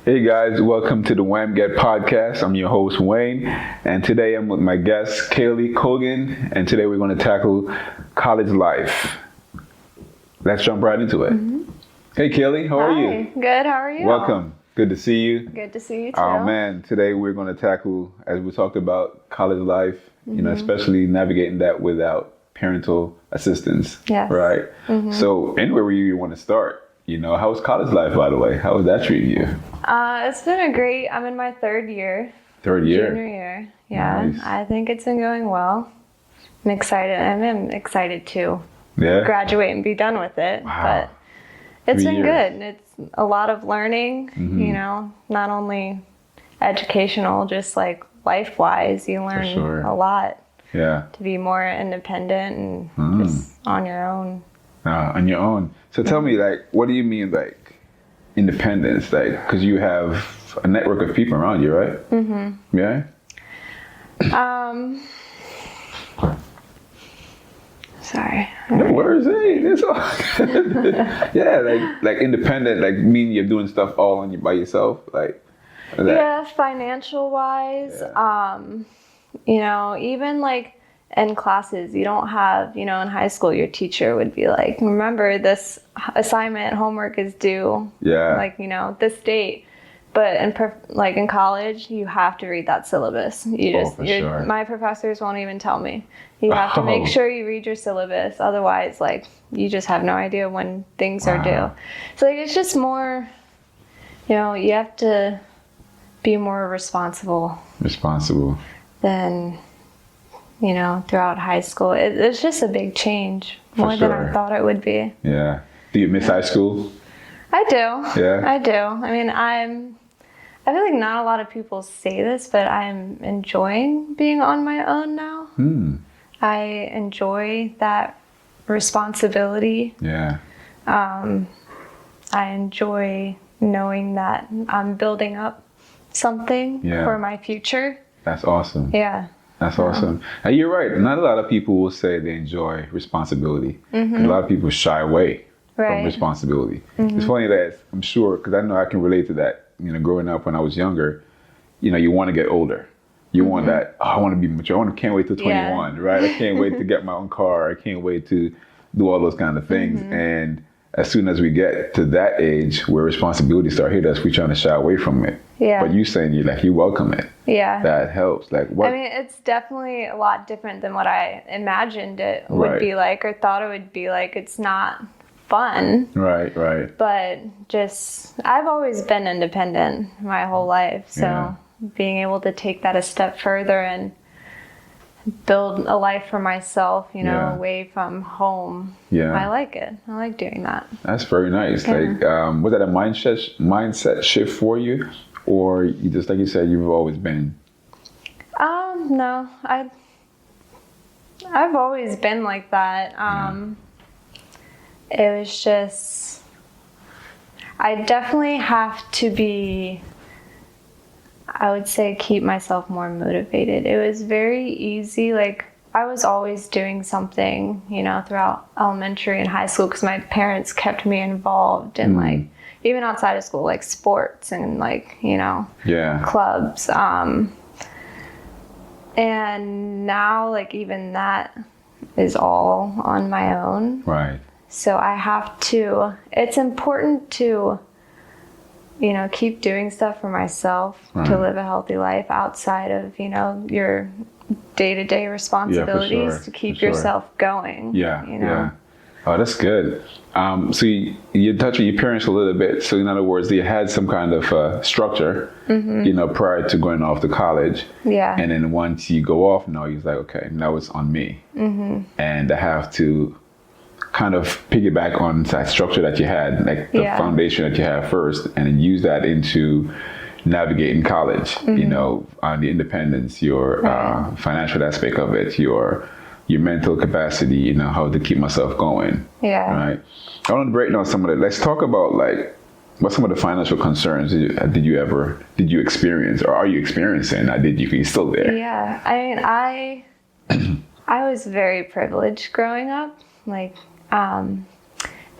Hey guys, welcome to the WAMGET podcast. I'm your host Wayne, and today I'm with my guest Kaylee Cogan, and today we're going to tackle college life. Let's jump right into it. Hey Kaylee, how are you? Good, how are you? Welcome. Good to see you. Good to see you too. Oh man, today we're going to tackle, as we talked about, college life, especially navigating that without parental assistance. Yes. Right? So anywhere you want to start, how was college life, by the way? How was that treating you? It's been I'm in my third year. Third year? Junior year. Yeah. Nice. I think it's been going well. I'm excited. I'm excited to graduate and be done with it. Wow. But it's 3 been years. good. It's a lot of learning, not only educational, just like life-wise. You learn a lot Yeah. to be more independent and just on your own. On your own. So tell me, what do you mean, independence? Because you have a network of people around you, right? Mm-hmm. Yeah? Sorry. No worries. Hey, it's all yeah, like independent, meaning you're doing stuff all by yourself, Yeah, financial wise, even in classes, you don't have, in high school, your teacher would be like, remember this assignment, homework is due. Yeah. This date. But in college, you have to read that syllabus. Sure. My professors won't even tell me. You have to make sure you read your syllabus. Otherwise, you just have no idea when things are due. So it's just more, you have to be more responsible than, throughout high school. It's just a big change, more than I thought it would be. Yeah. Do you miss high school? I do. Yeah. I do. I mean, I feel like not a lot of people say this, but I'm enjoying being on my own now. I enjoy that responsibility. Yeah. I enjoy knowing that I'm building up something for my future. That's awesome. Yeah. That's awesome. And you're right. Not a lot of people will say they enjoy responsibility. A lot of people shy away from responsibility. It's funny that I'm sure, because I know I can relate to that. Growing up when I was younger, you want to get older. You want that, I want to be mature. Can't wait till 21, right? I can't wait to get my own car. I can't wait to do all those kind of things. And as soon as we get to that age where responsibilities start hitting us, we're trying to shy away from it. Yeah. But you saying you welcome it. Yeah. That helps. What? I mean, it's definitely a lot different than what I imagined it would be like or thought it would be like. It's not fun. Right. But I've always been independent my whole life. So being able to take that a step further and build a life for myself, away from home. Yeah. I like it. I like doing that. That's very nice. Yeah. Was that a mindset shift for you? Or you just, like you said, you've always been? No. I've always been like that. It was just, I definitely have to be, I would say, keep myself more motivated. It was very easy. I was always doing something, throughout elementary and high school because my parents kept me involved in even outside of school, sports and clubs. And now even that is all on my own. Right. So I have to, it's important to, keep doing stuff for myself to live a healthy life outside of, your day-to-day responsibilities to keep yourself going. Yeah. Oh, that's good. So you touched on your parents a little bit. So in other words, they had some kind of structure, prior to going off to college. Yeah. And then once you go off, now you're like, okay, now it's on me. And I have to kind of piggyback on that structure that you had, the foundation that you have first, and then use that into navigating college, on the independence, your financial aspect of it, your mental capacity, how to keep myself going. Yeah. Right. I want to break down some of that. Let's talk about what some of the financial concerns did you experience, or are you experiencing? You're still there? Yeah. I mean, I was very privileged growing up.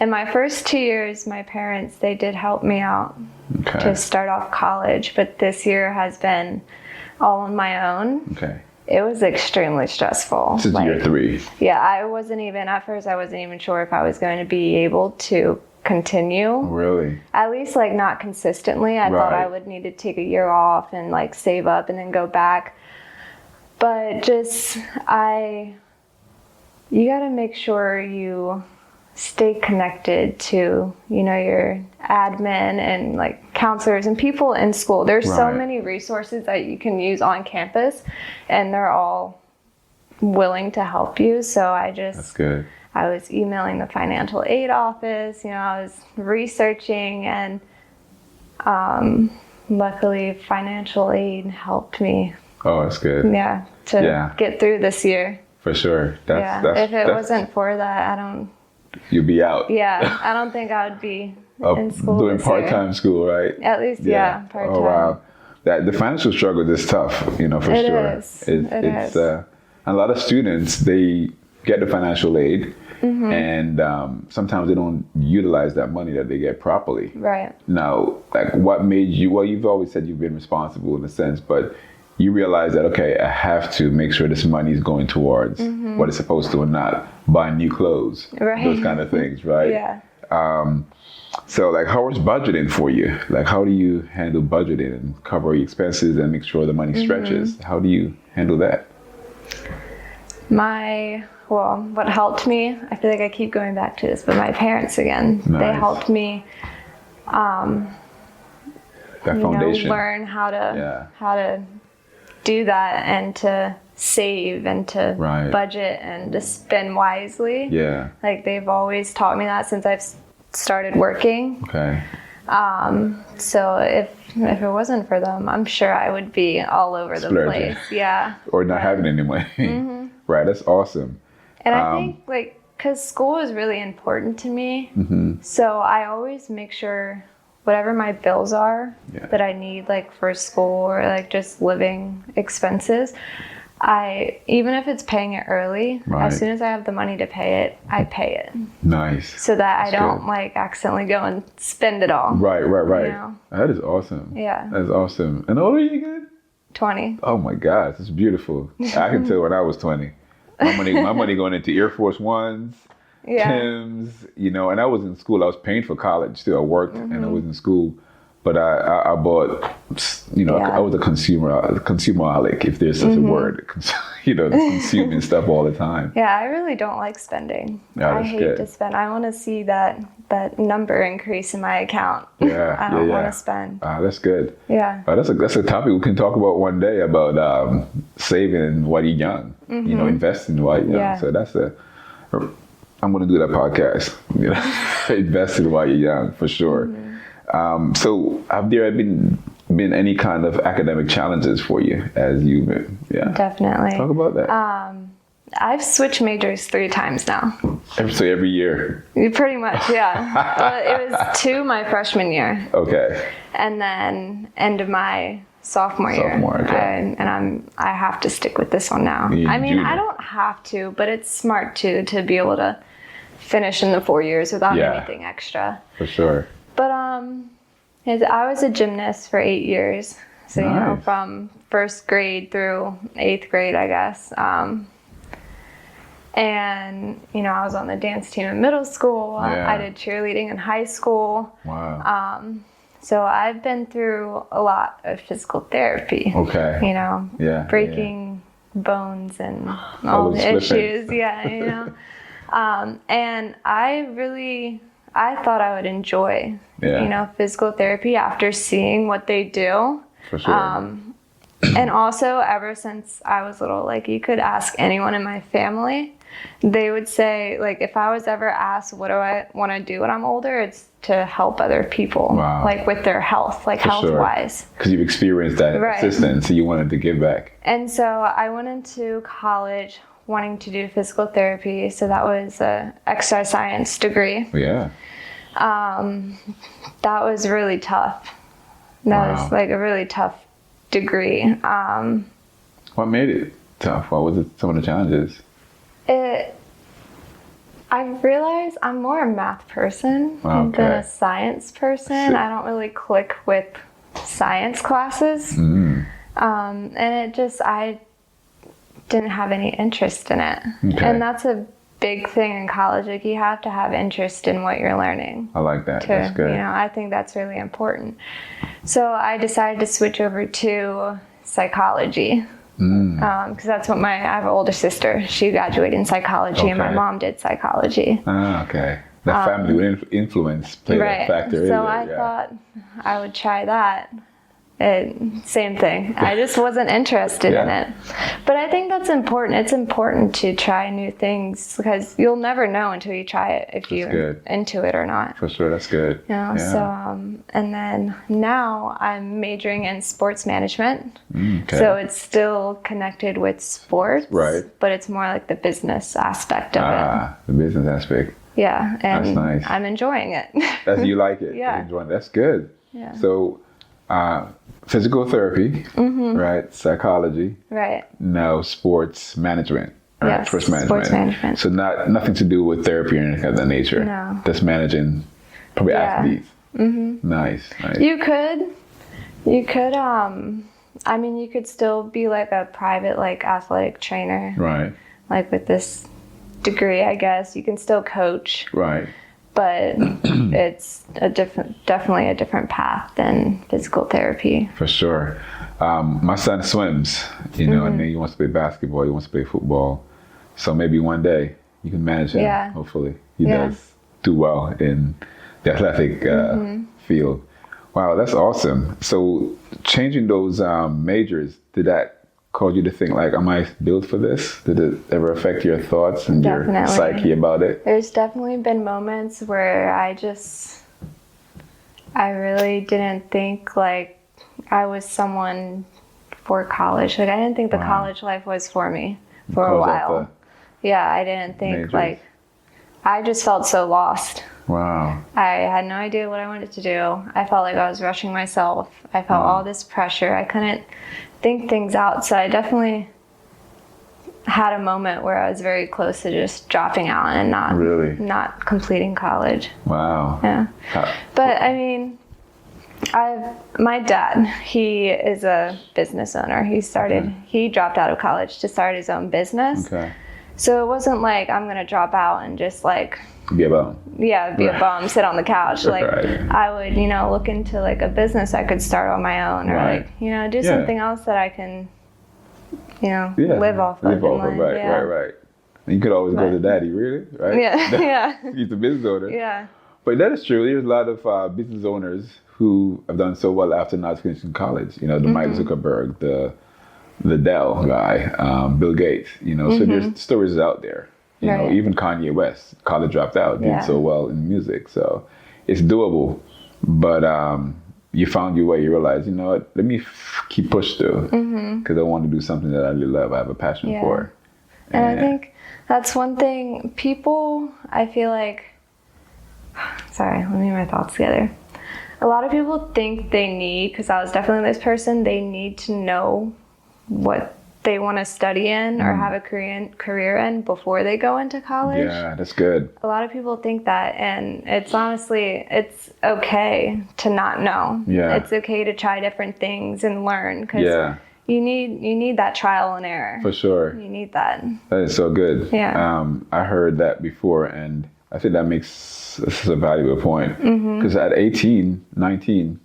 In my first 2 years, my parents, they did help me out to start off college, but this year has been all on my own. Okay. It was extremely stressful. This is year 3. Yeah, at first I wasn't even sure if I was going to be able to continue. Really? At least like not consistently. I thought I would need to take a year off and like save up and then go back. But just, you got to make sure you stay connected to, you know, your admin and like counselors and people in school. There's so many resources that you can use on campus, and they're all willing to help you. So that's good. I was emailing the financial aid office, you know, I was researching, and luckily financial aid helped me. Oh, that's good. Yeah, to get through this year. For sure. If it wasn't for that, you'd be out. Yeah, I don't think I would be in school doing part-time school, right? At least, part-time. Oh, wow. The financial struggle is tough, you know, for sure. It is. It's a lot of students, they get the financial aid, and sometimes they don't utilize that money that they get properly. Right. Now, like, what made you, well, you've always said you've been responsible in a sense, but you realize that, okay, I have to make sure this money is going towards what it's supposed to and not buying new clothes. Right. Those kind of things, right? Yeah. So, like, how is budgeting for you? Like, how do you handle budgeting and cover your expenses and make sure the money stretches? How do you handle that? What helped me, I feel like I keep going back to this, but my parents again, they helped me learn how to do that and to save and to budget and to spend wisely. Yeah. Like, they've always taught me that since I've started working. Okay. So if it wasn't for them, I'm sure I would be all over the place. Yeah. Or not having any money. Right. That's awesome. And I think, like, because school is really important to me, so I always make sure whatever my bills are that I need, like, for school or like just living expenses, even if it's paying it early, as soon as I have the money to pay it, I pay it. Nice. So that I don't like accidentally go and spend it all. Right. You know? That is awesome. Yeah. That is awesome. And how old are you again? 20. Oh my gosh, it's beautiful. I can tell when I was 20. My money going into Air Force Ones, Timbs, you know, and I was in school. I was paying for college too. I worked and I was in school, but I bought, you know, I was a consumeraholic, if there's such a word, you know, consuming stuff all the time. Yeah, I really don't like spending. I hate to spend. I want to see that number increase in my account. Yeah, I don't want to spend. That's good. Yeah. That's a topic we can talk about one day, about saving while you're young, you know, investing while you're young. So I'm going to do that podcast, you know, investing while you're young, for sure. So have there been any kind of academic challenges for you as you've been? Yeah. Definitely. Talk about that. I've switched majors 3 times now. So every year? Pretty much, yeah. It was 2 my freshman year. Okay. And then end of my sophomore year. Okay. And I have to stick with this one now. I mean, I don't have to, but it's smart to be able to finish in the 4 years without anything extra. For sure. But I was a gymnast for 8 years. So, you know, from 1st grade through 8th grade, I guess. And, you know, I was on the dance team in middle school. I did cheerleading in high school. Wow. So I've been through a lot of physical therapy. Okay. You know, breaking bones and all the issues. Yeah, you know. And I thought I would enjoy, you know, physical therapy after seeing what they do. For sure. And also, ever since I was little, like, you could ask anyone in my family, they would say, like, if I was ever asked what do I want to do when I'm older, it's to help other people, like with their health, like health-wise. Because you've experienced that assistance, so you wanted to give back. And so I went into college wanting to do physical therapy, so that was an exercise science degree. Yeah. That was really tough. That was like a really tough degree. What made it tough? What was some of the challenges? I realize I'm more a math person than a science person. I don't really click with science classes. And I didn't have any interest in it. And that's a big thing in college. Like, you have to have interest in what you're learning. I like that. That's good. I think that's really important. So I decided to switch over to psychology. Because that's what I have an older sister. She graduated in psychology, and my mom did psychology. Okay. The family influence played a factor. So I thought I would try that. Same thing. I just wasn't interested in it. But I think that's important. It's important to try new things, because you'll never know until you try it if you're into it or not. For sure, that's good. So, and then now I'm majoring in sports management. So it's still connected with sports, but it's more like the business aspect of it. The business aspect. Yeah, and that's nice. I'm enjoying it. You like it? Yeah. Enjoying it. That's good. Yeah. So, physical therapy, right? Psychology, right? No, sports management, right? Yes, sports management. So nothing to do with therapy or anything of that nature. No, just managing probably athletes. Nice. You could. I mean, you could still be like a private, like, athletic trainer, right? Like, with this degree, I guess you can still coach, right? But it's definitely a different path than physical therapy. For sure. My son swims, and then he wants to play basketball, he wants to play football. So maybe one day you can manage him. Yeah. Hopefully he does do well in the athletic field. Wow, that's awesome. So changing those majors, did that cause you to think, like, am I built for this? Did it ever affect your thoughts and your psyche about it? There's definitely been moments where I really didn't think like I was someone for college. Like, I didn't think the college life was for me for a while. I didn't think majors. I just felt so lost. Wow. I had no idea what I wanted to do. I felt like I was rushing myself. I felt all this pressure. I couldn't think things out. So I definitely had a moment where I was very close to just dropping out and not completing college. Wow. Yeah. But I mean, my dad, he is a business owner. He dropped out of college to start his own business. Okay. So it wasn't like I'm going to drop out and just like be a bum. Yeah, be a bum, sit on the couch. Like, I would, look into like a business I could start on my own, or do something else that I can, live off of. Right. And you could always go to daddy, really, right? Yeah. He's the business owner. Yeah. But that is true. There's a lot of business owners who have done so well after not finishing college. The Mike Zuckerberg, the Dell guy, Bill Gates. So there's stories out there. Even Kanye West, college dropped out, did so well in music. So it's doable. But you found your way. You realize, you know what, let me keep push through, because I want to do something that I really love, I have a passion for. And I think that's one thing people, I feel like, sorry, let me get my thoughts together. A lot of people think they need, because I was definitely this person, they need to know what they want to study in or have a career in before they go into college. Yeah, that's good. A lot of people think that, and it's honestly, it's okay to not know. Yeah. It's okay to try different things and learn, because you need that trial and error. For sure. You need that. That is so good. Yeah. I heard that before, and I think that makes this a valuable point, because at 18, 19,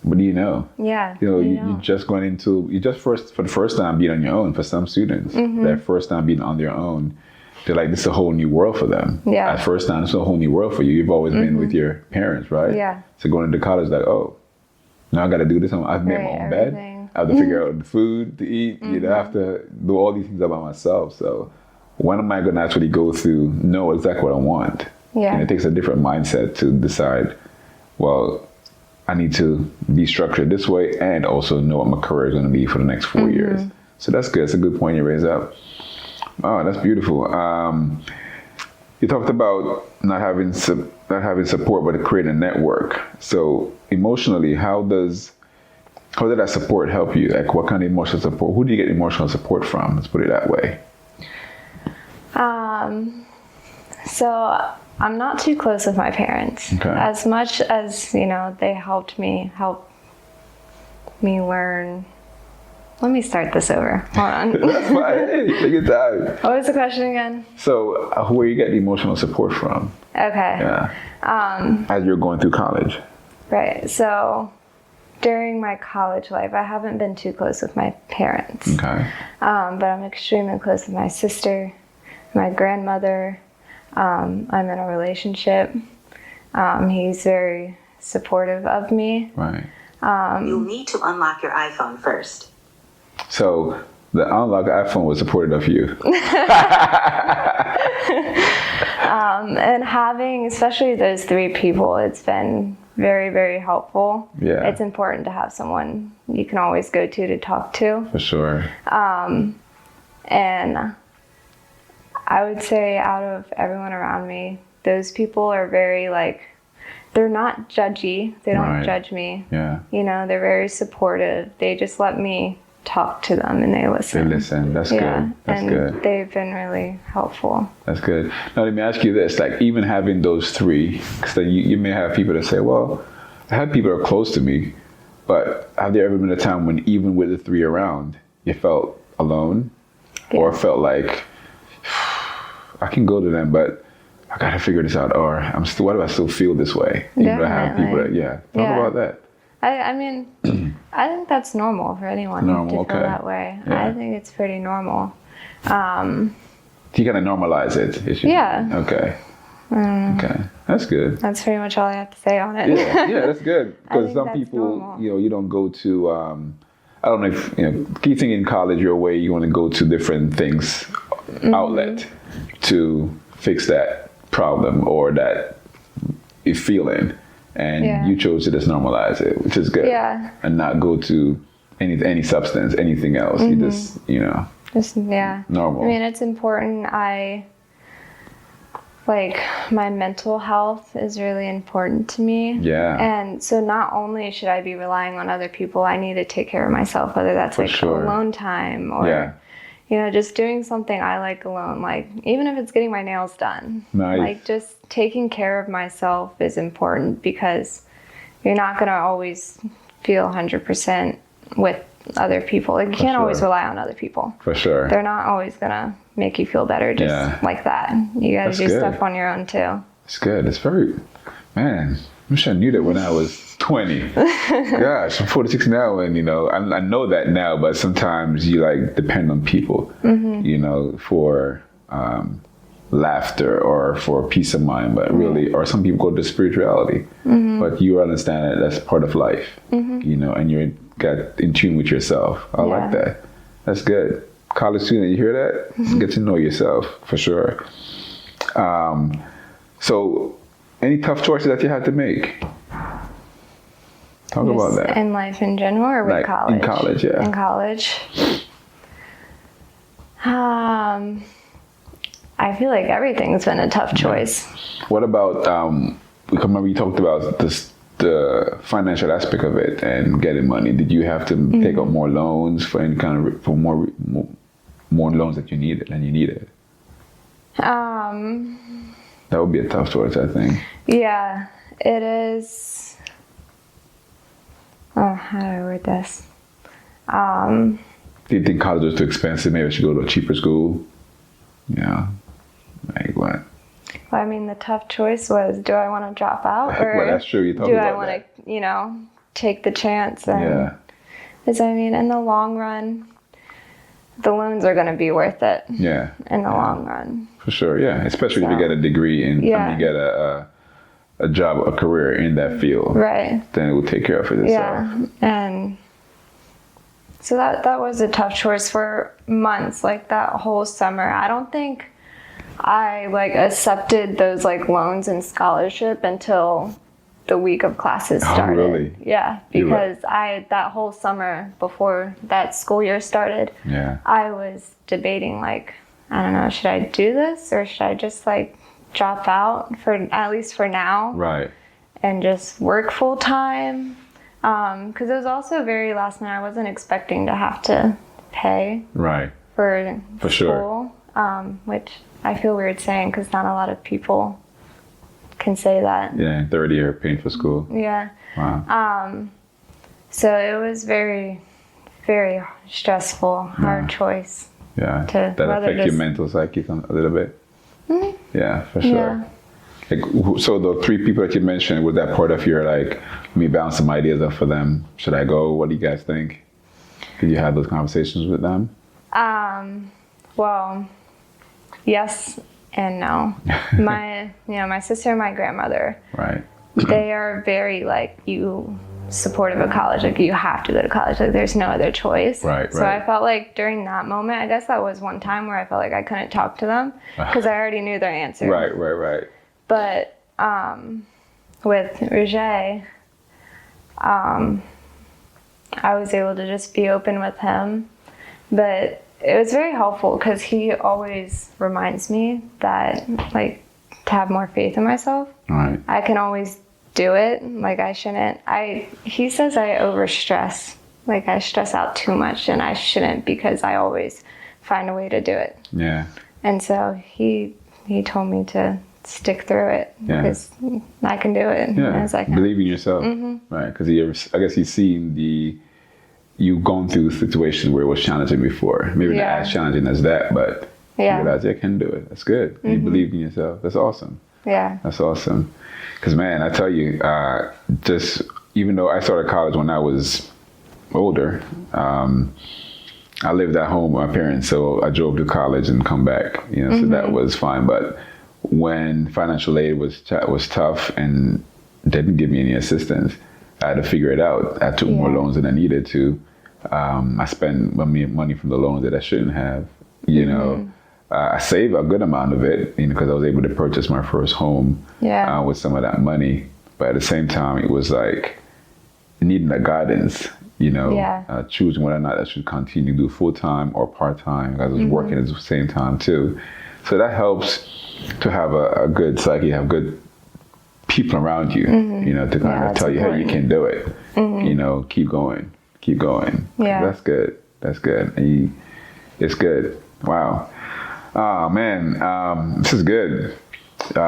what do you know? Yeah. You're just going into, for the first time being on your own. For some students, their first time being on their own, they're like, this is a whole new world for them. Yeah. At first time, it's a whole new world for you. You've always been with your parents, right? Yeah. So going into college, like, oh, now I got to do this. I've made my own bed. I have to figure out the food to eat. I have to do all these things by myself. So when am I going to actually go through, know exactly what I want? Yeah. And it takes a different mindset to decide, well, I need to be structured this way and also know what my career is going to be for the next 4 years. So that's good. It's a good point you raise up. Oh, that's beautiful. You talked about not having support, but creating a network. So emotionally, how did that support help you? Like, what kind of emotional support? Who do you get emotional support from? Let's put it that way. So I'm not too close with my parents. Okay. As much as, they help me learn. Let me start this over. Hold on. That's fine. Hey, take your time. What was the question again? So who are you getting emotional support from? Okay. Yeah. As you're going through college. Right. So during my college life, I haven't been too close with my parents. Okay. But I'm extremely close with my sister, my grandmother. I'm in a relationship. He's very supportive of me. Right. You'll need to unlock your iPhone first. So the unlock iPhone was supportive of you. And having, especially those three people, it's been very, very helpful. Yeah. It's important to have someone you can always go to talk to. For sure. And I would say out of everyone around me, those people are very they're not judgy. They don't judge me. Yeah. They're very supportive. They just let me talk to them and they listen. They listen. That's good. That's good. They've been really helpful. That's good. Now let me ask you this: even having those three, because you may have people that say, "Well, I have people that are close to me," but have there ever been a time when, even with the three around, you felt alone, or felt like I can go to them, but I gotta figure this out, or why do I still feel this way? Even though I have people that, talk about that. I mean, I think that's normal for anyone to feel that way. Yeah. I think it's pretty normal. You gotta normalize it. Yeah. Okay. Okay. That's good. That's pretty much all I have to say on it. Yeah, that's good. Because some people, normal. you don't go to, I don't know if, key thing in college, your way, you want to go to different things, outlet, to fix that problem or that feeling. And you chose to just normalize it, which is good. Yeah. And not go to any substance, anything else. You just, Just, normal. I mean, it's important. My mental health is really important to me. Yeah. And so not only should I be relying on other people, I need to take care of myself, whether that's alone time or, just doing something I like alone. Even if it's getting my nails done. Nice. Just taking care of myself is important because you're not going to always feel 100% with other people. You can't always rely on other people. For sure. They're not always going to make you feel better just like that. You got to do stuff on your own too. It's good. It's very, man, I wish I knew that when I was 20. Gosh, I'm 46 now, and I know that now, but sometimes you depend on people, for laughter or for peace of mind, but really, or some people go to spirituality, but you understand that that's part of life, and you're got in tune with yourself. I like that. That's good. College student, you hear that? Get to know yourself for sure. So, any tough choices that you had to make? Talk about that. In life in general or with college? In college, yeah. In college. I feel like everything's been a tough choice. What about, remember you talked about the financial aspect of it and getting money. Did you have to take out more loans for any kind of, for more loans that you needed? That would be a tough choice, I think. Yeah, it is. Oh, how do I word this? Do you think college was too expensive? Maybe I should go to a cheaper school? Yeah. What? Well, I mean, the tough choice was, do I want to drop out? Or well, that's true. You do I want to, take the chance? And, because, I mean, in the long run, the loans are going to be worth it. Yeah. In the long run. For sure, yeah. Especially if you get a degree and you get a job, a career in that field. Right. Then it will take care of it itself. Yeah. And so that was a tough choice for months, that whole summer. I don't think I accepted those loans and scholarship until the week of classes started. Oh, really? Yeah, because that whole summer before that school year started, I was debating I don't know, should I do this or should I just drop out at least for now? Right. And just work full time. Because it was also very last minute. I wasn't expecting to have to pay. Right. For school. Sure. which I feel weird saying because not a lot of people can say that. Yeah, third year paying for school. Yeah. Wow. So it was very, very stressful, hard choice. Yeah. That affect your mental psyche a little bit. Mm-hmm. Yeah, for sure. Yeah. Like, so the 3 people that you mentioned, was that part of your like, let me bounce some ideas up for them? Should I go? What do you guys think? Did you have those conversations with them? Well, yes and no. My sister and my grandmother. Right. They are very like supportive of college. Like you have to go to college. Like there's no other choice. Right. So I felt like during that moment, I guess that was one time where I felt like I couldn't talk to them because I already knew their answer. Right. But with Roger, I was able to just be open with him. But it was very helpful because he always reminds me that, like, to have more faith in myself. Right. I can always do it. Like, I shouldn't. He says I overstress. Like, I stress out too much, and I shouldn't because I always find a way to do it. Yeah. And so he told me to stick through it because I can do it. Yeah. As I can. Believe in yourself. Mm-hmm. Right. Because I guess he's seen you've gone through situations where it was challenging before. Maybe not as challenging as that, but you realize I can do it. That's good. Mm-hmm. You believe in yourself. That's awesome. Yeah. That's awesome. Because, man, I tell you, just even though I started college when I was older, I lived at home with my parents, so I drove to college and come back. So that was fine. But when financial aid was tough and didn't give me any assistance, I had to figure it out. I took more loans than I needed to. I spent money from the loans that I shouldn't have. I saved a good amount of it, because I was able to purchase my first home with some of that money. But at the same time, it was like needing that guidance, choosing whether or not I should continue to do full-time or part-time. I was working at the same time too. So that helps to have a good psyche, have good people around you, to kind of tell you how you can do it. Keep going. Yeah. That's good. And it's good. Wow. Oh man, this is good.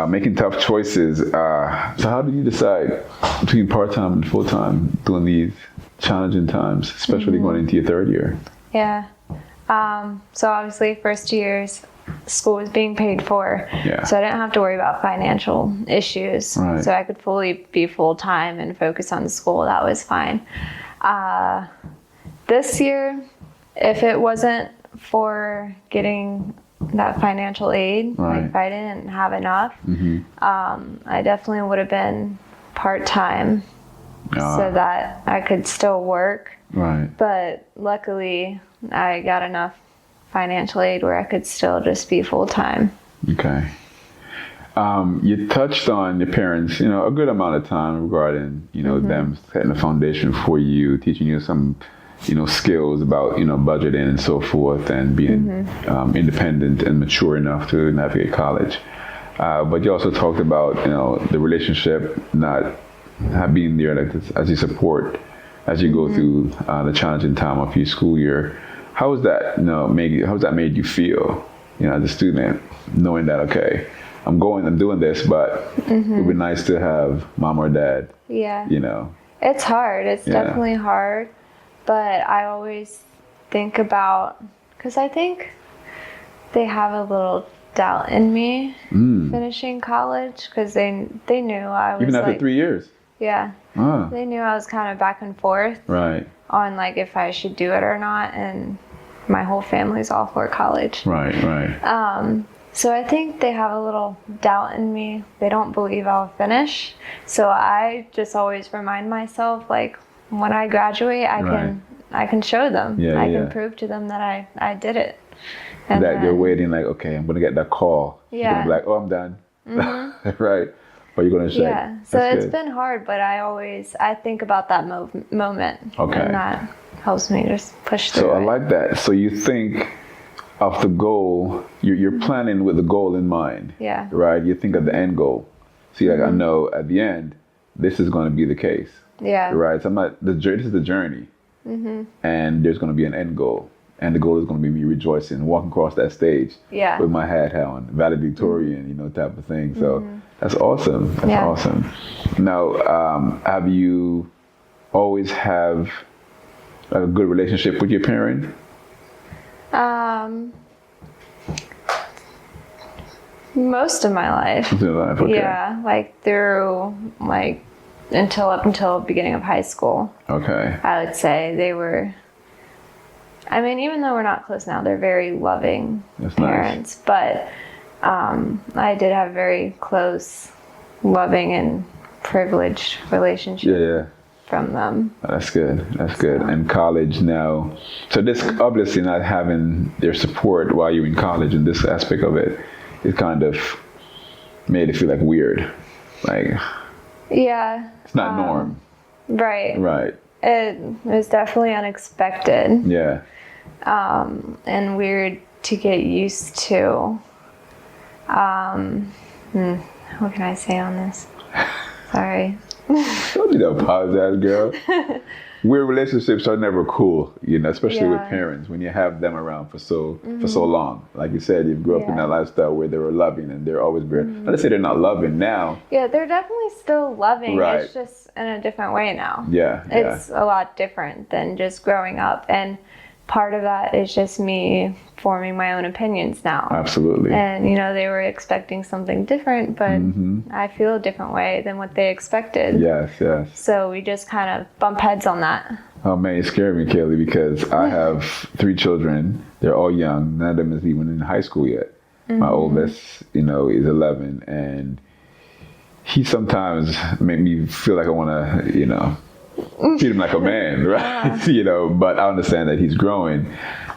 Making tough choices. So how do you decide between part-time and full-time during these challenging times, especially going into your third year? Yeah. So obviously first years, school was being paid for. Yeah. So I didn't have to worry about financial issues. Right. So I could fully be full-time and focus on school. That was fine. This year, if it wasn't for getting that financial aid, like if I didn't have enough, I definitely would have been part-time so that I could still work. Right. But luckily, I got enough financial aid where I could still just be full-time. Okay. You touched on your parents, a good amount of time regarding, them setting a foundation for you, teaching you some, skills about, budgeting and so forth, and being independent and mature enough to navigate college. But you also talked about, the relationship not being there as you support as you go through the challenging time of your school year. How has that, how's that made you feel, as a student, knowing that, okay, I'm doing this, but it would be nice to have mom or dad. Yeah. It's hard. It's definitely hard. But I always think about, because I think they have a little doubt in me finishing college, because they knew I was even after 3 years. Yeah. They knew I was kind of back and forth. Right. On like if I should do it or not, and my whole family's all for college. Right. So I think they have a little doubt in me. They don't believe I'll finish. So I just always remind myself, like, when I graduate, I can show them. I can prove to them that I did it. And that you're waiting, like, okay, I'm gonna get that call. Yeah. You're gonna be like, oh, I'm done. Right. But you're gonna say. Yeah. So it's been hard, but I think about that moment. Okay. And that helps me just push through. So I like that. So you think of the goal, you're planning with the goal in mind. Yeah. Right? You think of the end goal. See, like, I know at the end, this is going to be the case. Yeah. Right? So this is the journey. And there's going to be an end goal. And the goal is going to be me rejoicing, walking across that stage with my hat on, valedictorian, you know, type of thing. So that's awesome. That's awesome. Now, have you always have a good relationship with your parent? Most of my life. Okay. Yeah, like through like up until beginning of high school. Okay. I would say they were. I mean, even though we're not close now, they're very loving parents. Nice. But I did have very close, loving, and privileged relationship from them. That's good. That's good. And college now. So this obviously not having their support while you're in college, and this aspect of it kind of made it feel like weird. Like, it's not norm. Right. Right. It was definitely unexpected. Yeah. And weird to get used to. What can I say on this? Sorry. Don't need to apologize, girl. Weird relationships are never cool, you know, especially with parents when you have them around for so long. Like you said, you grew up in that lifestyle where they were loving and they're always very. Not to say they're not loving now. Yeah, they're definitely still loving. Right. It's just in a different way now. Yeah. It's a lot different than just growing up, and part of that is just me forming my own opinions now. Absolutely. And, you know, they were expecting something different, but I feel a different way than what they expected. Yes. So we just kind of bump heads on that. Oh, man, it scared me, Kaylee, because I have 3 children. They're all young. None of them is even in high school yet. My oldest, you know, is 11, and he sometimes make me feel like I want to, you know, treat him like a man, right? You know, but I understand that he's growing,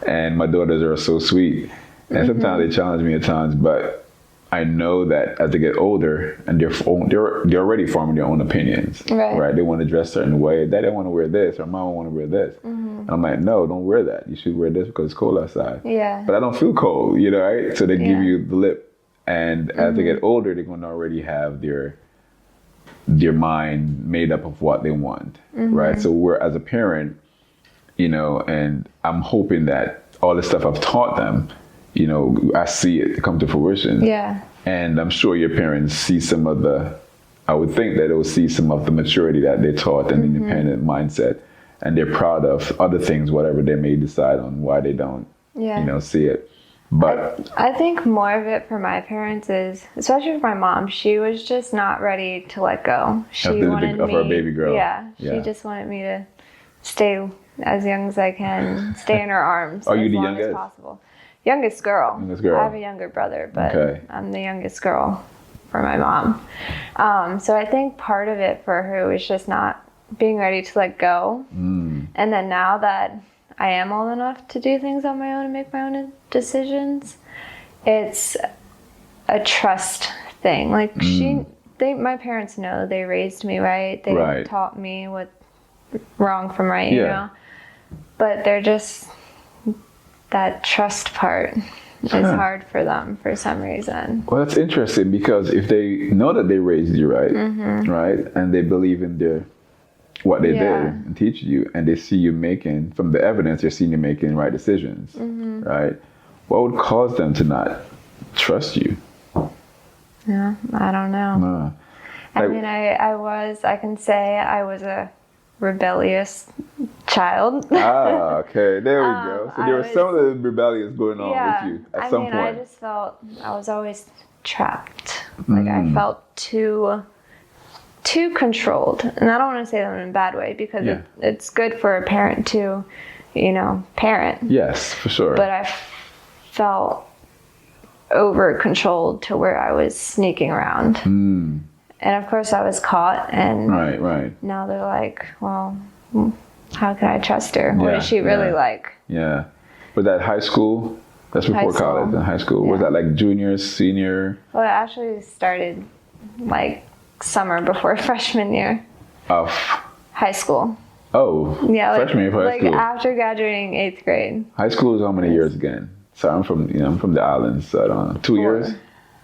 and my daughters are so sweet, and sometimes they challenge me at times, but I know that as they get older and they're already forming their own opinions, right? They want to dress a certain way. Daddy want to wear this, or Mama want to wear this. And I'm like, no, don't wear that. You should wear this because it's cold outside. Yeah. But I don't feel cold, you know, right? So they give you the lip, and as they get older, they're going to already have their mind made up of what they want, right? So we're, as a parent, you know, and I'm hoping that all the stuff I've taught them, you know, I see it come to fruition. Yeah. And I'm sure your parents see some of I would think that they'll see some of the maturity that they taught and independent mindset, and they're proud of other things, whatever they may decide on why they don't, you know, see it. But I think more of it for my parents is, especially for my mom, she was just not ready to let go. She wanted me, her baby girl. Yeah, she just wanted me to stay as young as I can, stay in her arms Are you as the long youngest? as possible. Youngest girl. I have a younger brother, but I'm the youngest girl for my mom. So I think part of it for her was just not being ready to let go. And then now that I am old enough to do things on my own and make my own decisions, it's a trust thing. Like my parents know, they raised me right. They taught me what wrong from right, you know. But they're just, that trust part is hard for them for some reason. Well, that's interesting, because if they know that they raised you right, right, and they believe in what they did and teach you, and they see you making, from the evidence, they're seeing you making right decisions, right? What would cause them to not trust you? Yeah, I don't know. I mean, I can say I was a rebellious child. Okay, there we go. So there was some of the rebellious going on with you at some point. I just felt I was always trapped. Like I felt too controlled, and I don't want to say that in a bad way, because it's good for a parent to, you know, parent. Yes, for sure. But I felt over controlled to where I was sneaking around. And of course I was caught, and now they're like, well, how can I trust her? What is she really like? Yeah. Was that high school? That's before college. In high school. Was that like junior, senior? Well, it actually started like summer before freshman year of high school. Oh, yeah, freshman year of high school. Like after graduating 8th grade. High school is how many years again? So I'm from the islands, so I don't know. 2 years?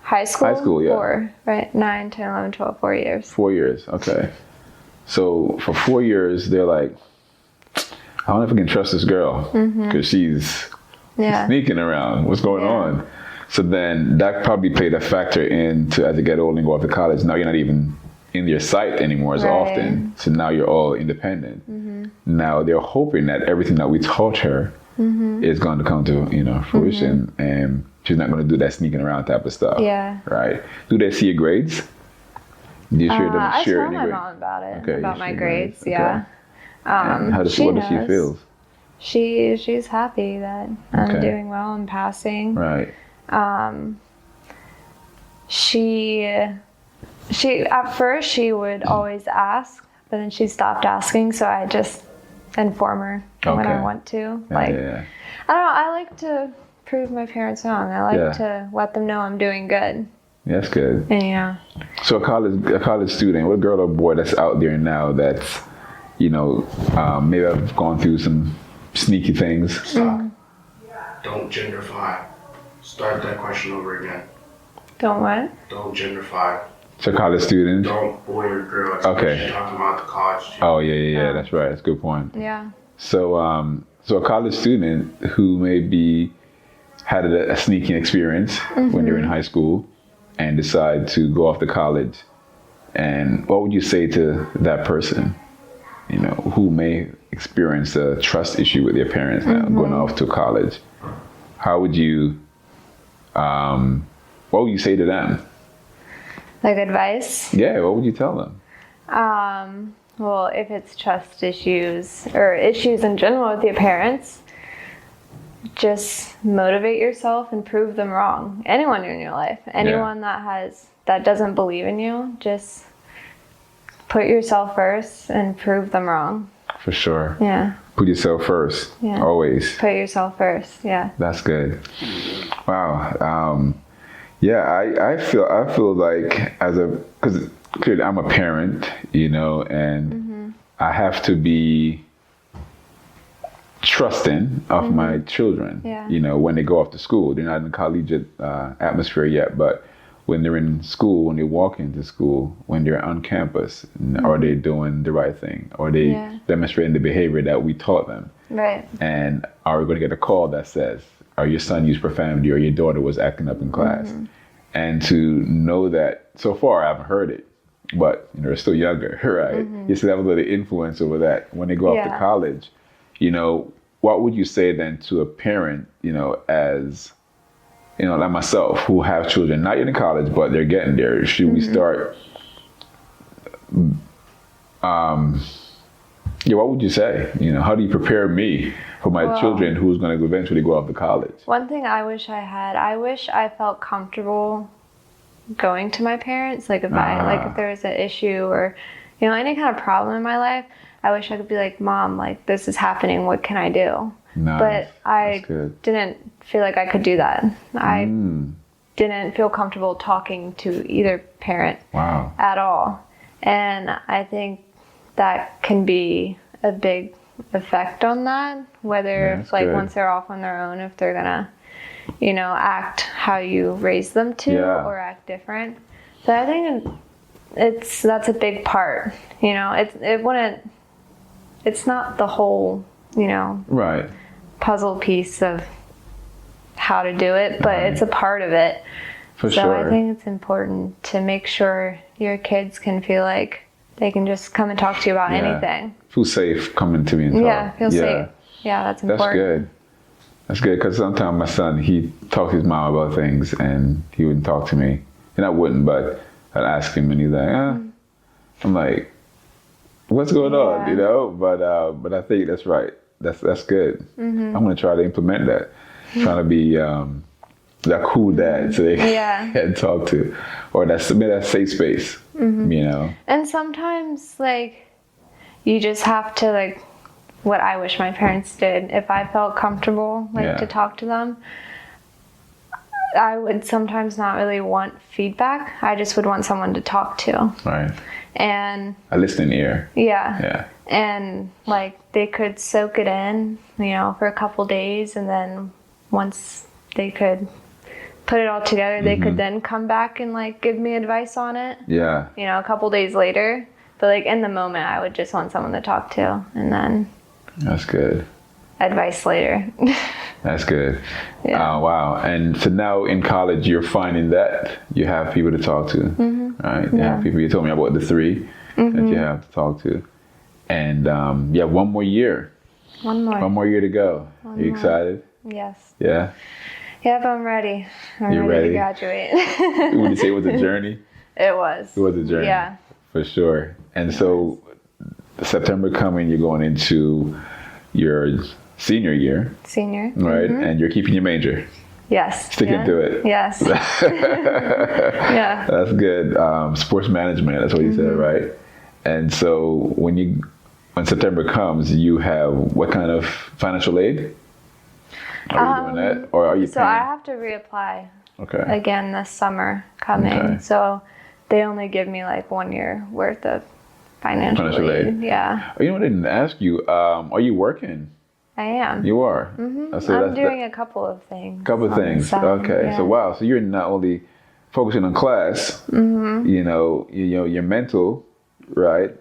High school? High school, yeah. 4, right? 9, 10, 11, 12, 4 years. 4 years, okay. So for 4 years, they're like, I don't know if I can trust this girl because she's sneaking around. What's going on? So then that probably played a factor into as you get older and go off to college. Now you're not even in your sight anymore as often. So now you're all independent. Now they're hoping that everything that we taught her is going to come to fruition, and she's not going to do that sneaking around type of stuff. Yeah. Right. Do they see your grades? Do you share them? I told my mom about it. Okay, about my grades. Yeah. What does she feel? She's happy that I'm doing well and passing. Right. She at first she would always ask, but then she stopped asking, so I just inform her when I want to. I don't know, I like to prove my parents wrong. I like to let them know I'm doing good. That's good. Yeah. So a college student, what girl or boy that's out there now that's, maybe I've gone through some sneaky things. Stop. Don't genderify. Start that question over again. Don't what? Don't genderify. So college student? Don't boy or girl. Okay. Talking about the college student. Oh, yeah. That's right. That's a good point. Yeah. So a college student who maybe had a sneaking experience when they were in high school and decide to go off to college, and what would you say to that person, who may experience a trust issue with their parents now going off to college? How would you, what would you say to them? Like advice? Yeah, what would you tell them? Well, if it's trust issues or issues in general with your parents, just motivate yourself and prove them wrong. Anyone in your life, anyone that doesn't believe in you, just put yourself first and prove them wrong. For sure. Yeah. Put yourself first. Yeah. Always. Put yourself first. Yeah. That's good. Wow. I feel like because clearly I'm a parent, and I have to be trusting of my children. Yeah. When they go off to school, they're not in the collegiate atmosphere yet, but when they're in school, when they walk into school, when they're on campus, are they doing the right thing? Are they demonstrating the behavior that we taught them? Right. And are we going to get a call that says, your son used profanity or your daughter was acting up in class? And to know that, so far I haven't heard it, but they're still younger, right? You still have a little influence over that. When they go off to college, what would you say then to a parent, as, like myself, who have children, not yet in college, but they're getting there? Should we start, what would you say? How do you prepare me for my children who's going to eventually go off to college? One thing I wish I felt comfortable going to my parents. Like if if there was an issue or, any kind of problem in my life, I wish I could be like, Mom, like this is happening. What can I do? Nice. But I didn't feel like I could do that. I didn't feel comfortable talking to either parent at all. And I think that can be a big effect on that, whether once they're off on their own, if they're gonna act how you raise them to or act different. So I think that's a big part. It's not the whole puzzle piece of how to do it, but it's a part of it. For sure. I think it's important to make sure your kids can feel like they can just come and talk to you about anything. Feel safe coming to me and talk. Yeah, feel safe. Yeah, that's important. That's good, because sometimes my son, he talks to his mom about things and he wouldn't talk to me. And I wouldn't, but I'd ask him and he's like, I'm like, what's going on, But I think that's right. That's good. I'm going to try to implement that. Trying to be that cool dad so they can talk to. Or that safe space, And sometimes, you just have to, what I wish my parents did. If I felt comfortable, to talk to them, I would sometimes not really want feedback. I just would want someone to talk to. Right. And a listening ear. Yeah. And, they could soak it in, for a couple days, and then once they could put it all together, they could then come back and, give me advice on it. Yeah. A couple days later. But, in the moment, I would just want someone to talk to, and then That's good. advice later. That's good. Yeah. Wow. And so now in college, you're finding that you have people to talk to, right? You have people. You told me about the 3 that you have to talk to, and you have 1 more year. One more year to go. Are you excited? Yes. Yeah. Yep, I'm ready. I'm ready to graduate. Would you say it was a journey? It was. It was a journey. Yeah. For sure. And so September coming, you're going into your senior year. Senior. Right? And you're keeping your major. Yes. Sticking to it. Yes. Yeah. That's good. Sports management, that's what you said, right? And so when September comes, you have what kind of financial aid? Are you doing that? Or are you So paying? I have to reapply Okay. again this summer coming. Okay. So they only give me like 1 year worth of financial aid. Yeah. You know, I didn't ask you, are you working? I am. You are? So I'm doing a couple of things. Couple of things. Okay. Yeah. So wow. So you're not only focusing on class, you know, your mental, right?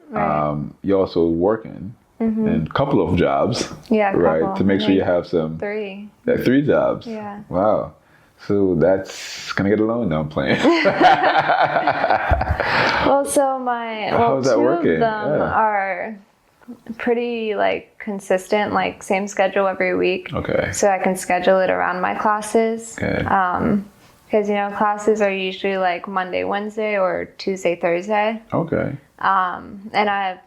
You're also working in a couple of jobs. Yeah. Right. To make sure you have some 3. 3 jobs. Yeah. Wow. So that's, can I get a loan? No, I'm playing. Well, so How's that 2 working? of them are pretty like consistent, like same schedule every week. Okay. So I can schedule it around my classes. Okay. Because classes are usually like Monday, Wednesday, or Tuesday, Thursday. Okay. And I have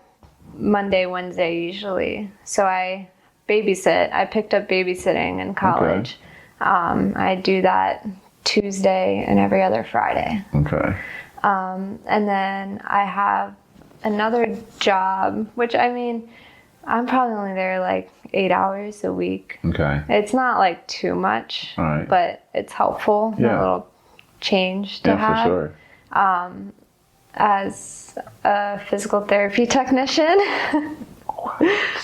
Monday, Wednesday usually. So I babysit. I picked up babysitting in college. I do that Tuesday and every other Friday. Okay. And then I have another job, which I'm probably only there like 8 hours a week. Okay. It's not like too much, All right. but it's helpful. Yeah. A little change to have. For sure. As a physical therapy technician.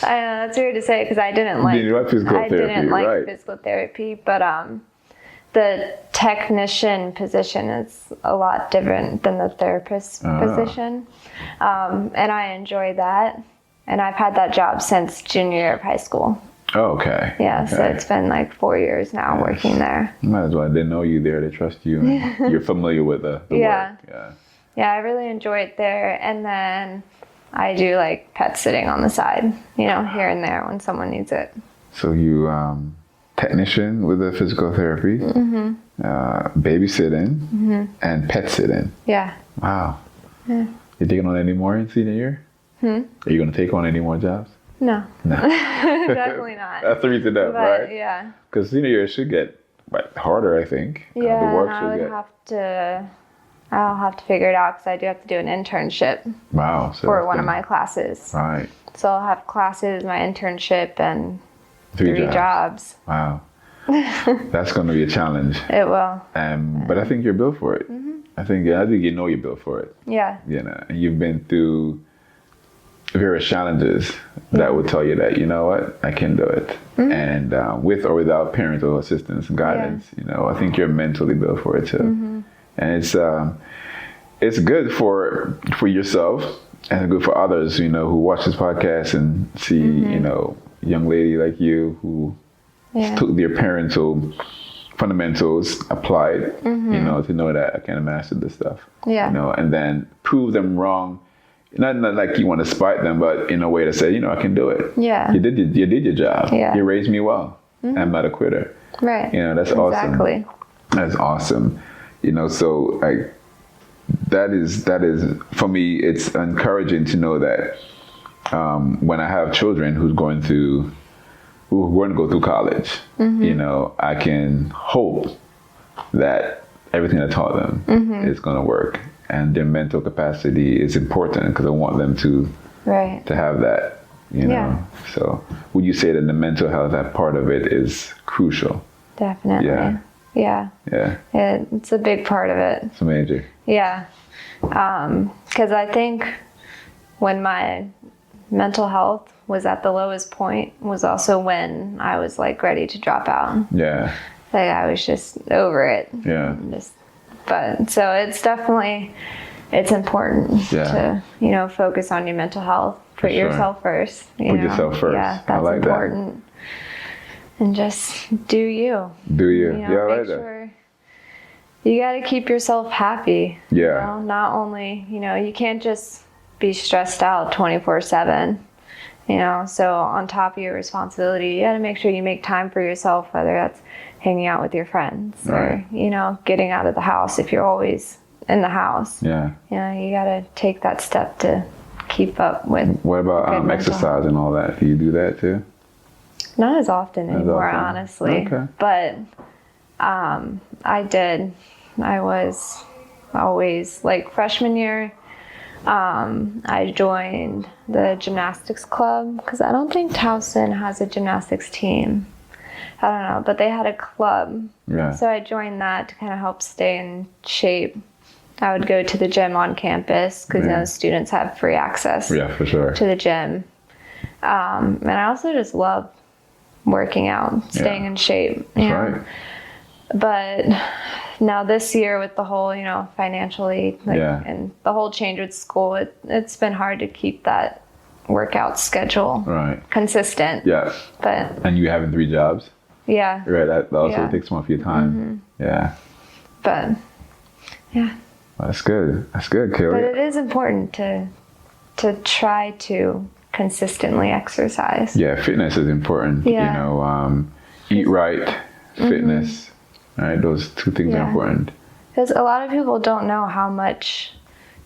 I know that's weird to say because I didn't like physical therapy, but the technician position is a lot different than the therapist position, and I enjoy that. And I've had that job since junior year of high school. Oh, okay. Yeah, okay. so it's been like 4 years now working there. Might as well. They know you there. They trust you. And you're familiar with the work. Yeah. Yeah, I really enjoy it there. And then I do like pet sitting on the side, here and there when someone needs it. So you technician with the physical therapy, babysitting, and pet sitting. Yeah. Wow. Yeah. You taking on any more in senior year? Are you going to take on any more jobs? No. Definitely not. That's 3 to know, right? Yeah. Because senior year should get harder, I think. Yeah, the work I'll have to figure it out because I do have to do an internship. Wow. So for one of my classes. Right. So I'll have classes, my internship, and 3 jobs. Wow. That's going to be a challenge. It will. But I think you're built for it. I think you know you're built for it. Yeah. And you've been through various challenges that would tell you that, you know what, I can do it. And with or without parental assistance and guidance, I think you're mentally built for it too. And it's good for yourself and good for others, who watch this podcast and see, a young lady like you who took their parental fundamentals applied, to know that I can master this stuff. Yeah. And then prove them wrong. Not like you want to spite them, but in a way to say, I can do it. Yeah. You did your job. Yeah. You raised me well. I'm not a quitter. Right. That's awesome. Exactly. That's awesome. So that is for me, it's encouraging to know that when I have children who are going to go through college, I can hope that everything I taught them is going to work. And their mental capacity is important because I want them to have that, Yeah. So would you say that the mental health, that part of it is crucial? Definitely. Yeah. It's a big part of it. It's major. Yeah. Because I think when my mental health was at the lowest point was also when I was like ready to drop out. Yeah. Like I was just over it. Yeah. But so it's definitely, it's important to, focus on your mental health put yourself first. Put yourself first. Yeah, that's like important. That. And just do you. Do you? You know, yeah, I like make that. Sure you got to keep yourself happy. Yeah. You know? Not only, you can't just be stressed out 24/7. So on top of your responsibility, you got to make sure you make time for yourself, whether that's hanging out with your friends or, getting out of the house if you're always in the house. Yeah. You got to take that step to keep up with. What about exercise and all that? Do you do that too? Not as often anymore, honestly. Okay. But I did. I was always, like, freshman year, I joined the gymnastics club because I don't think Towson has a gymnastics team. I don't know, but they had a club. Yeah. So I joined that to kind of help stay in shape. I would go to the gym on campus because students have free access. Yeah, for sure. To the gym. And I also just love working out, staying in shape. That's right. But now this year with the whole, financially, and the whole change with school, it's been hard to keep that workout schedule consistent. Yeah. And you having 3 jobs? Yeah. Right. That also takes some of your time. Mm-hmm. Yeah. But yeah. Well, that's good. That's good, Kelly. But it is important to try to consistently exercise. Yeah, fitness is important. Yeah. Eat right, fitness. Right, those 2 things are important. Because a lot of people don't know how much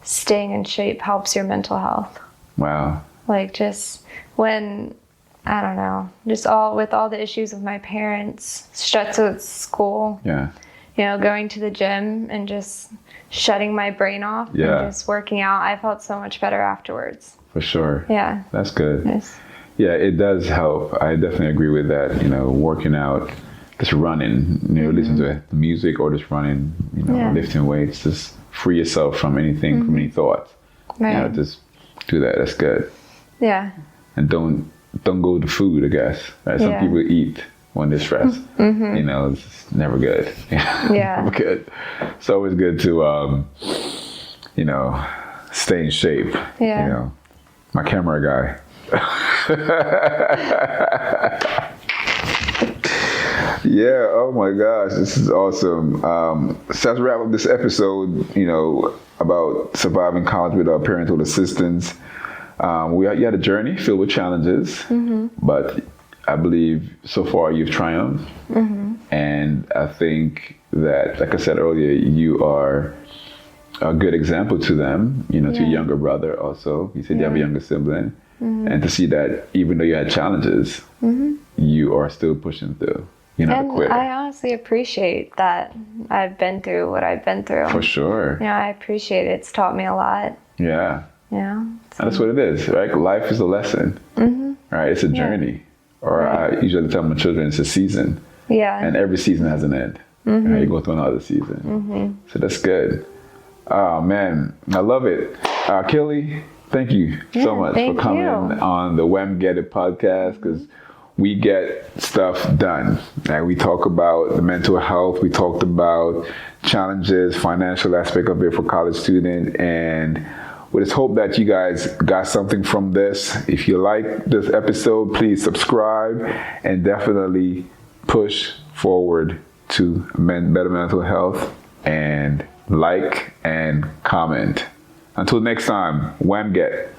staying in shape helps your mental health. Wow. Like, just when, I don't know, just with all the issues with my parents, stress with school. Yeah. Going to the gym and just shutting my brain off and just working out, I felt so much better afterwards. For sure. Yeah. That's good. Yes. Yeah, it does help. I definitely agree with that. Working out, just running, listen to music or just running, lifting weights, just free yourself from anything, from any thoughts. Right. Just do that. That's good. Yeah. And don't go to food, I guess. Right? Some people eat when they're stressed. It's never good. Yeah. Never good. It's always good to, stay in shape. Yeah. My camera guy. Yeah, oh my gosh, this is awesome. So let's wrap up this episode, about surviving college with our parental assistance. You had a journey filled with challenges, but I believe so far you've triumphed. And I think that, like I said earlier, you are a good example to them, to your younger brother also. You said you have a younger sibling. And to see that even though you had challenges, you are still pushing through. You're not a quitter. I honestly appreciate that I've been through what I've been through. For sure. I appreciate it. It's taught me a lot. Yeah. Yeah. So. That's what it is, right? Life is a lesson, right? It's a journey. Or I usually tell my children it's a season. Yeah. And every season has an end. Right? You go through another season. So that's good. Oh, man. I love it. Kelly, thank you so much for coming on the WAMGET podcast, because we get stuff done. Right? We talk about the mental health. We talked about challenges, financial aspect of it for college students. And we just hope that you guys got something from this. If you like this episode, please subscribe and definitely push forward to better mental health, and like and comment. Until next time, WAMGET.